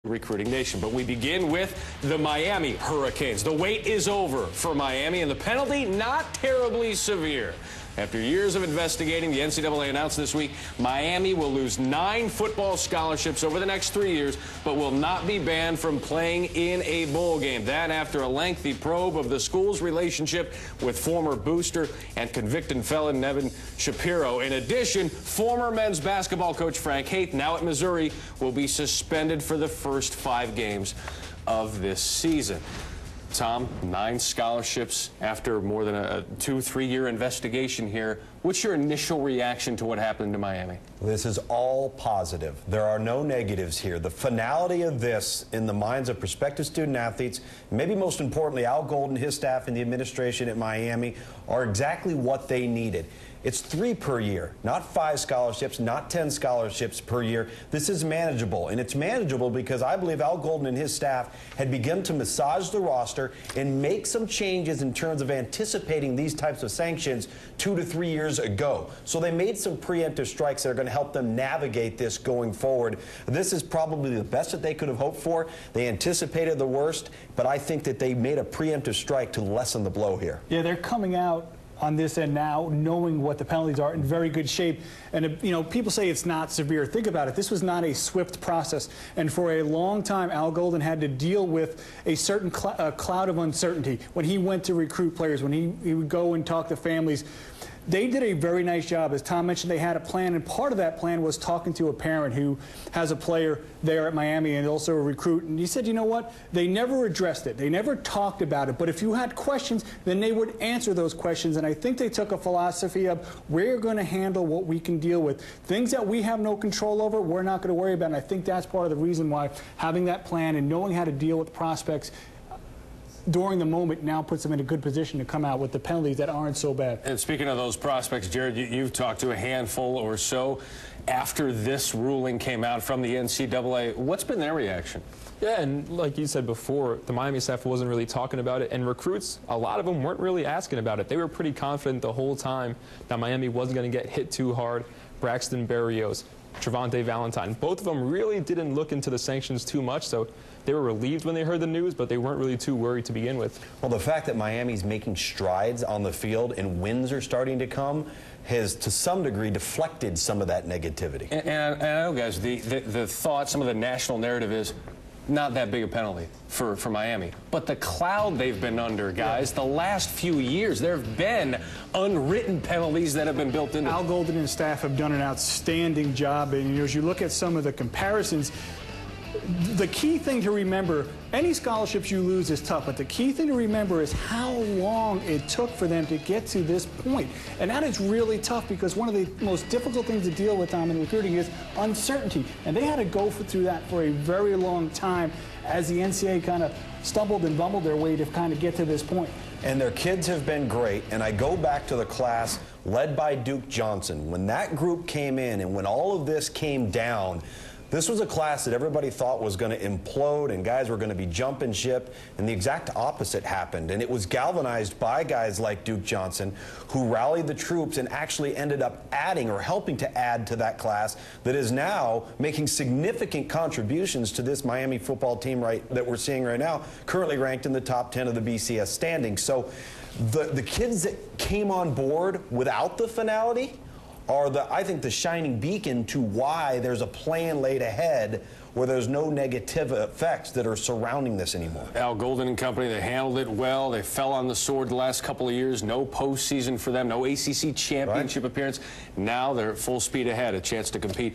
Recruiting nation. But we begin with the Miami Hurricanes. The wait is over for Miami, and the penalty not terribly severe. After years of investigating, the NCAA announced this week Miami will lose 9 football scholarships over the next 3 years, but will not be banned from playing in a bowl game. That after a lengthy probe of the school's relationship with former booster and convicted felon Nevin Shapiro. In addition, former men's basketball coach Frank Haith, now at Missouri, will be suspended for the first 5 games of this season. Tom, 9 scholarships after more than a 2-3 year investigation here. What's your initial reaction to what happened to Miami? This is all positive. There are no negatives here. The finality of this in the minds of prospective student athletes, maybe most importantly Al Golden, his staff, and the administration at Miami, are exactly what they needed. It's 3 per year, not 5 scholarships, not 10 scholarships per year. This is manageable, and it's manageable because I believe Al Golden and his staff had begun to massage the roster and make some changes in terms of anticipating these types of sanctions 2 to 3 years ago. So they made some preemptive strikes that are going to help them navigate this going forward. This is probably the best that they could have hoped for. They anticipated the worst, but I think that they made a preemptive strike to lessen the blow here. Yeah, they're coming out on this end now, knowing what the penalties are, in very good shape. And, you know, people say it's not severe. Think about it. This was not a swift process. And for a long time, Al Golden had to deal with a certain cloud of uncertainty when he went to recruit players, when he would go and talk to families. They did a very nice job. As Tom mentioned, they had a plan, and part of that plan was talking to a parent who has a player there at Miami and also a recruit. And he said, you know what? They never addressed it. They never talked about it. But if you had questions, then they would answer those questions. And I think they took a philosophy of, we're going to handle what we can deal with. Things that we have no control over, we're not going to worry about. And I think that's part of the reason why having that plan and knowing how to deal with prospects during the moment now puts them in a good position to come out with the penalties that aren't so bad. And speaking of those prospects, Jared, you've talked to a handful or so after this ruling came out from the NCAA. What's been their reaction? Yeah, and like you said before, the Miami staff wasn't really talking about it, and recruits, a lot of them weren't really asking about it. They were pretty confident the whole time that Miami wasn't going to get hit too hard. Braxton Berrios, Travante Valentine, both of them really didn't look into the sanctions too much, so they were relieved when they heard the news, but they weren't really too worried to begin with. Well, the fact that Miami's making strides on the field and wins are starting to come has, to some degree, deflected some of that negativity. And I know, guys, the thought, some of the national narrative is not that big a penalty for Miami. But the cloud they've been under, guys, the last few years, there have been unwritten penalties that have been built into. Al Golden and his staff have done an outstanding job. And you know, as you look at some of the comparisons, the key thing to remember, any scholarships you lose is tough, but the key thing to remember is how long it took for them to get to this point. And that is really tough because one of the most difficult things to deal with in recruiting is uncertainty. And they had to go through that for a very long time as the NCAA kind of stumbled and bumbled their way to kind of get to this point. And their kids have been great, and I go back to the class led by Duke Johnson. When that group came in and when all of this came down, this was a class that everybody thought was going to implode and guys were going to be jumping ship, and the exact opposite happened. And it was galvanized by guys like Duke Johnson who rallied the troops and actually ended up adding or helping to add to that class that is now making significant contributions to this Miami football team that we're seeing right now, currently ranked in the top 10 of the BCS standings. So the kids that came on board without the finality are, I think, the shining beacon to why there's a plan laid ahead where there's no negative effects that are surrounding this anymore. Al Golden and company, they handled it well. They fell on the sword the last couple of years. No postseason for them, no ACC championship appearance. Now they're full speed ahead, a chance to compete.